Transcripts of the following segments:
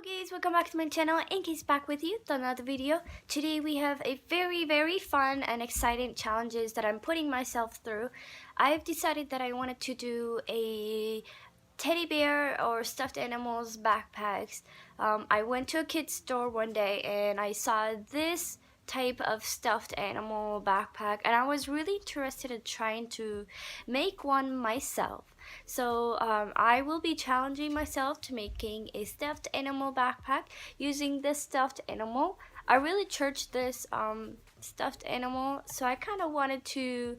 guys, welcome back to my channel. Inky's back with you with another video. Today we have a very fun and exciting challenges that I'm putting myself through. I've decided that I wanted to do a teddy bear or stuffed animals backpacks. I went to a kid's store one day and I saw this type of stuffed animal backpack and I was really interested in trying to make one myself. So I will be challenging myself to making a stuffed animal backpack using this stuffed animal. I really churched this stuffed animal, so I kind of wanted to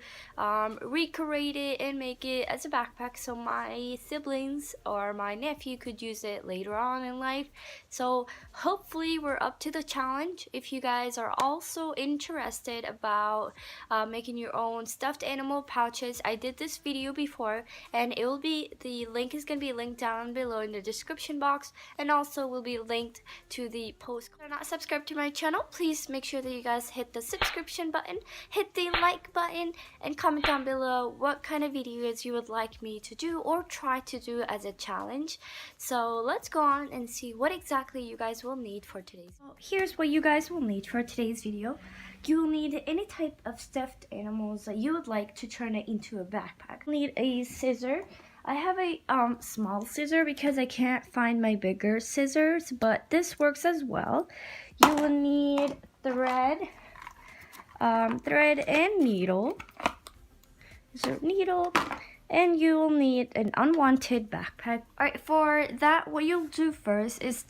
recreate it and make it as a backpack so my siblings or my nephew could use it later on in life. So hopefully we're up to the challenge. If you guys are also interested about making your own stuffed animal pouches, I did this video before and it will be, the link is going to be linked down below in the description box, and also will be linked to the post. If you're not subscribed to my channel, please make sure that you guys hit the subscription button, hit the like button, and comment down below what kind of videos you would like me to do or try to do as a challenge. So let's go on and see what exactly you guys will need for today's. So here's what you guys will need for today's video. You will need any type of stuffed animals that you would like to turn it into a backpack. You'll need a scissor. I have a small scissor because I can't find my bigger scissors, but this works as well. You will need thread and needle. So needle, and you will need an unwanted backpack. Alright, for that, what you'll do first is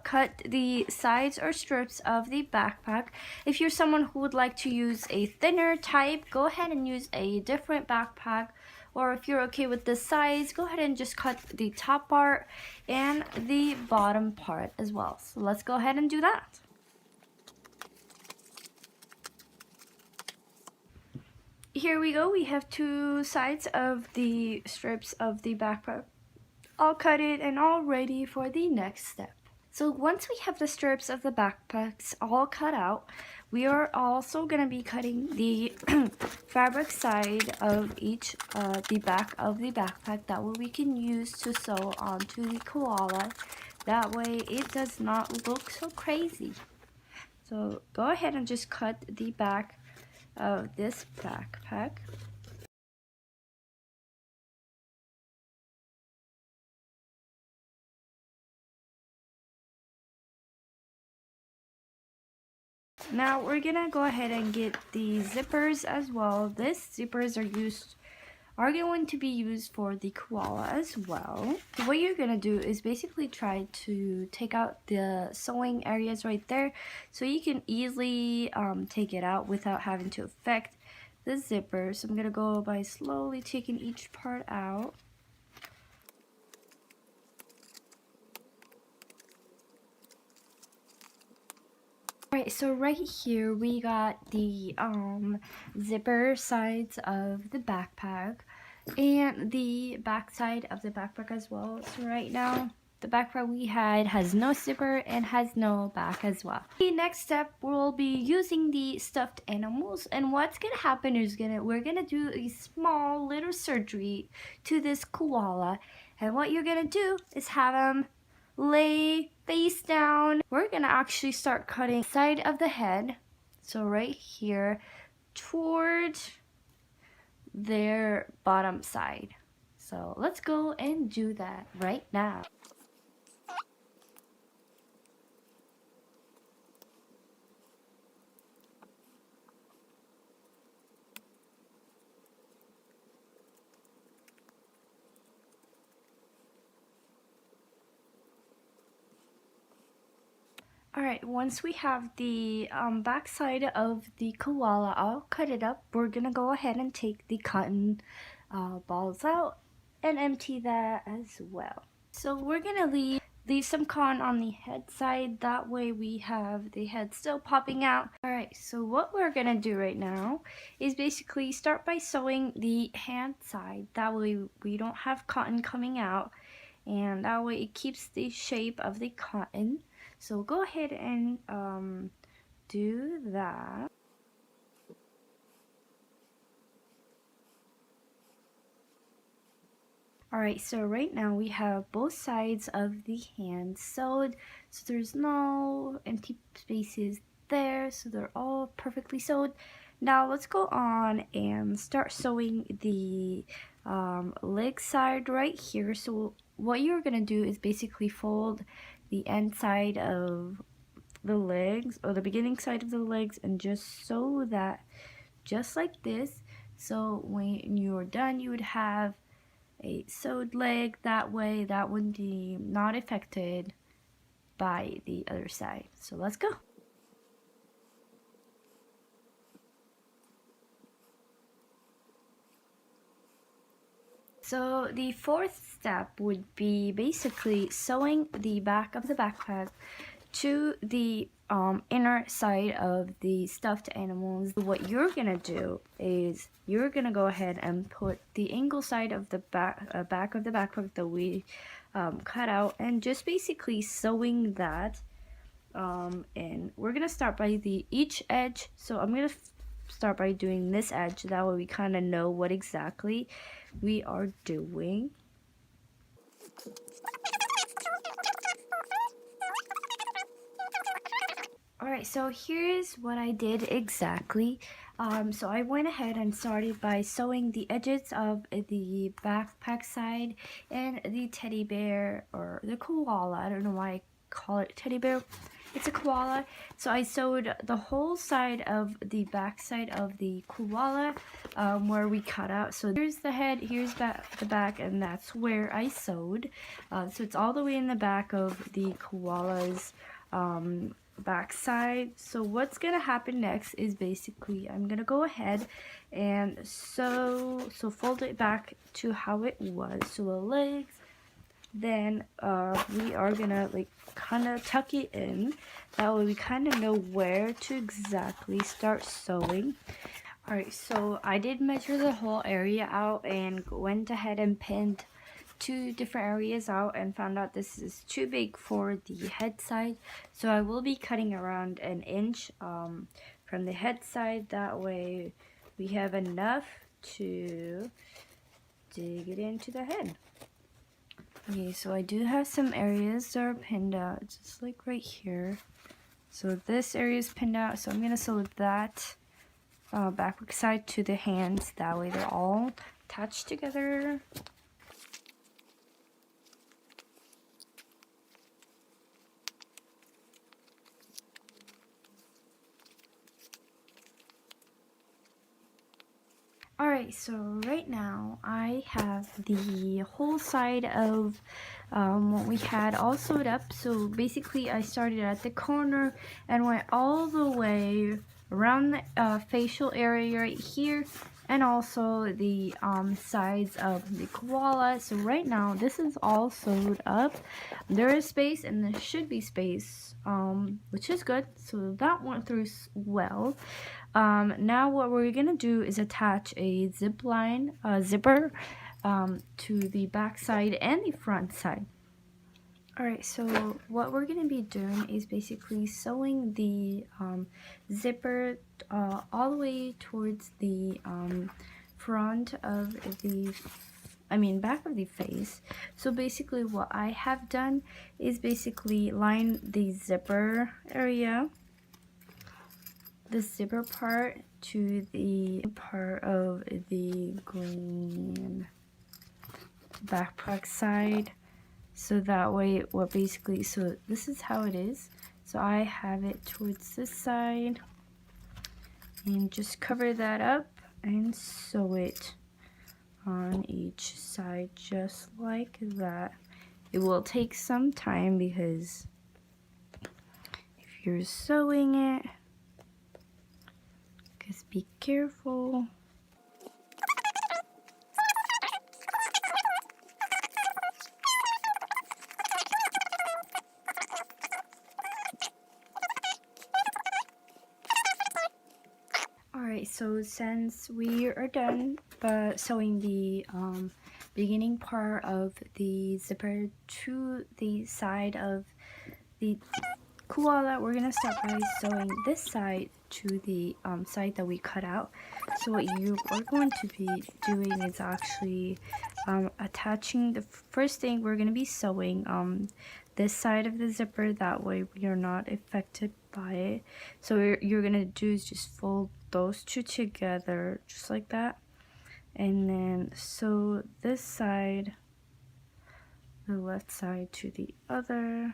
cut the sides or strips of the backpack. If you're someone who would like to use a thinner type, go ahead and use a different backpack. Or if you're okay with this size, go ahead and just cut the top part and the bottom part as well. So let's go ahead and do that. Here we go. We have two sides of the strips of the backpack all cut it and all ready for the next step. So once we have the strips of the backpacks all cut out, we are also going to be cutting the fabric side of each, the back of the backpack. That way we can use to sew onto the koala. That way it does not look so crazy. So go ahead and just cut the back of this backpack. Now we're gonna go ahead and get the zippers as well. These zippers are going to be used for the koala as well. So what you're gonna do is basically try to take out the sewing areas right there, so you can easily take it out without having to affect the zipper. So I'm gonna go by slowly taking each part out. Alright, so right here we got the zipper sides of the backpack and the back side of the backpack as well. So right now the backpack we had has no zipper and has no back as well. The next step, we'll be using the stuffed animals, and what's gonna happen is we're gonna do a small little surgery to this koala, and what you're gonna do is have them lay face down. We're gonna actually start cutting the side of the head, so right here toward their bottom side. So let's go and do that right now. Alright, once we have the back side of the koala all cut it up, we're gonna go ahead and take the cotton balls out and empty that as well. So we're gonna leave some cotton on the head side, that way we have the head still popping out. Alright, so what we're gonna do right now is basically start by sewing the hand side, that way we don't have cotton coming out, and that way it keeps the shape of the cotton. So go ahead and do that. Alright, so right now we have both sides of the hand sewed, so there's no empty spaces there, so they're all perfectly sewed. Now let's go on and start sewing the leg side right here. So what you're going to do is basically fold the end side of the legs, or the beginning side of the legs, and just sew that just like this. So when you're done, you would have a sewed leg. That way that wouldn't be not affected by the other side. So let's go. So the fourth step would be basically sewing the back of the backpack to the inner side of the stuffed animals. What you're gonna do is you're gonna go ahead and put the angle side of the back of the backpack that we cut out, and just basically sewing that in. We're gonna start by each edge. So I'm gonna start by doing this edge, that way we kind of know what exactly we are doing. Alright, so here's what I did exactly. So I went ahead and started by sewing the edges of the backpack side and the teddy bear, or the koala. I don't know why I call it teddy bear. It's a koala. So I sewed the whole side of the back side of the koala where we cut out. So here's the head, here's the back, and that's where I sewed. So it's all the way in the back of the koala's back side. So what's gonna happen next is basically I'm gonna go ahead and fold it back to how it was. So the legs, then we are gonna like kind of tuck it in, that way we kind of know where to exactly start sewing. Alright, so I did measure the whole area out and went ahead and pinned 2 different areas out and found out this is too big for the head side, so I will be cutting around 1 inch from the head side. That way we have enough to dig it into the head. Okay, so I do have some areas that are pinned out, just like right here. So this area is pinned out, so I'm gonna sew that backward side to the hands, that way they're all attached together. Alright, so right now I have the whole side of what we had all sewed up. So basically I started at the corner and went all the way around the facial area right here, and also the sides of the koala. So right now this is all sewed up. There is space and there should be space, which is good. So that went through well. Now what we're gonna do is attach a zipper to the back side and the front side. Alright, so what we're going to be doing is basically sewing the zipper all the way towards the front of the, back of the face. So basically what I have done is basically line the zipper area, the zipper part, to the part of the green backpack side. So that way, so this is how it is. So I have it towards this side, and just cover that up and sew it on each side just like that. It will take some time because if you're sewing it, just be careful. Alright, so since we are done sewing the beginning part of the zipper to the side of the koala, we're going to start by sewing this side to the side that we cut out. So what you are going to be doing is actually attaching. The first thing we're going to be sewing this side of the zipper, that way we are not affected by it. So what you're going to do is just fold those two together just like that, and then sew this side, the left side, to the other.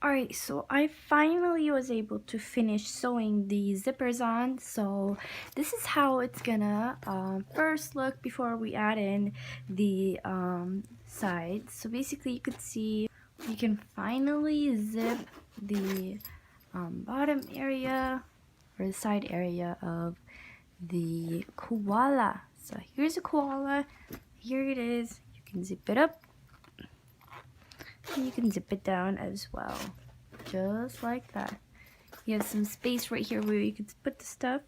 Alright, so I finally was able to finish sewing the zippers on. So this is how it's gonna first look before we add in the sides. So basically you could see you can finally zip the bottom area or the side area of the koala. So here's a koala, here it is. You can zip it up. You can zip it down as well, just like that. You have some space right here where you can put the stuff.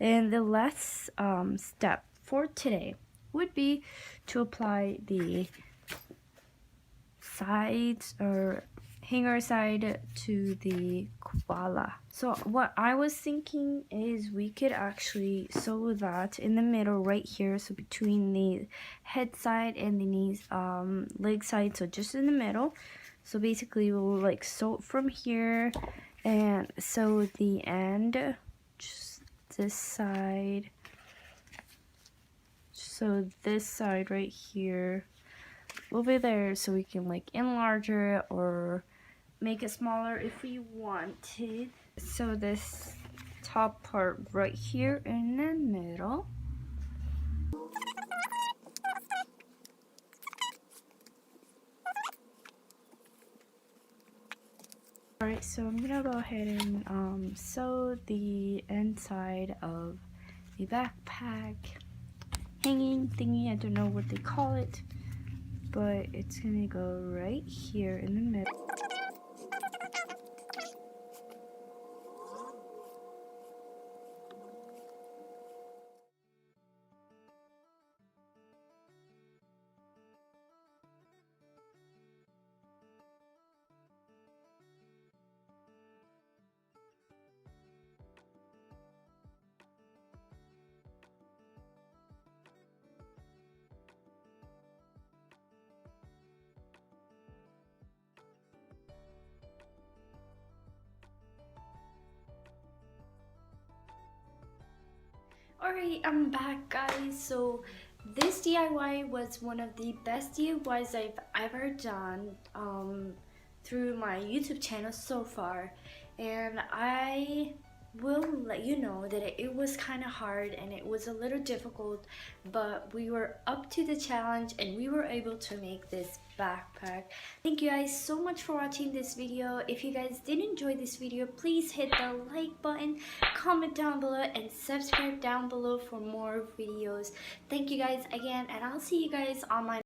And the last step for today would be to apply the sides or hanger side to the koala. So what I was thinking is we could actually sew that in the middle right here, so between the head side and the knees leg side, so just in the middle. So basically we'll like sew it from here and sew the end, just this side, so this side right here over there, so we can like enlarge it or make it smaller if we wanted. So this top part right here in the middle. Alright, so I'm gonna go ahead and sew the inside of the backpack hanging thingy. I don't know what they call it, but it's gonna go right here in the middle. Alright, I'm back, guys. So this DIY was one of the best DIYs I've ever done through my YouTube channel so far, and I will let you know that it was kind of hard and it was a little difficult, but we were up to the challenge and we were able to make this backpack. Thank you guys so much for watching this video. If you guys did enjoy this video, please hit the like button, comment down below, and subscribe down below for more videos. Thank you guys again, and I'll see you guys on my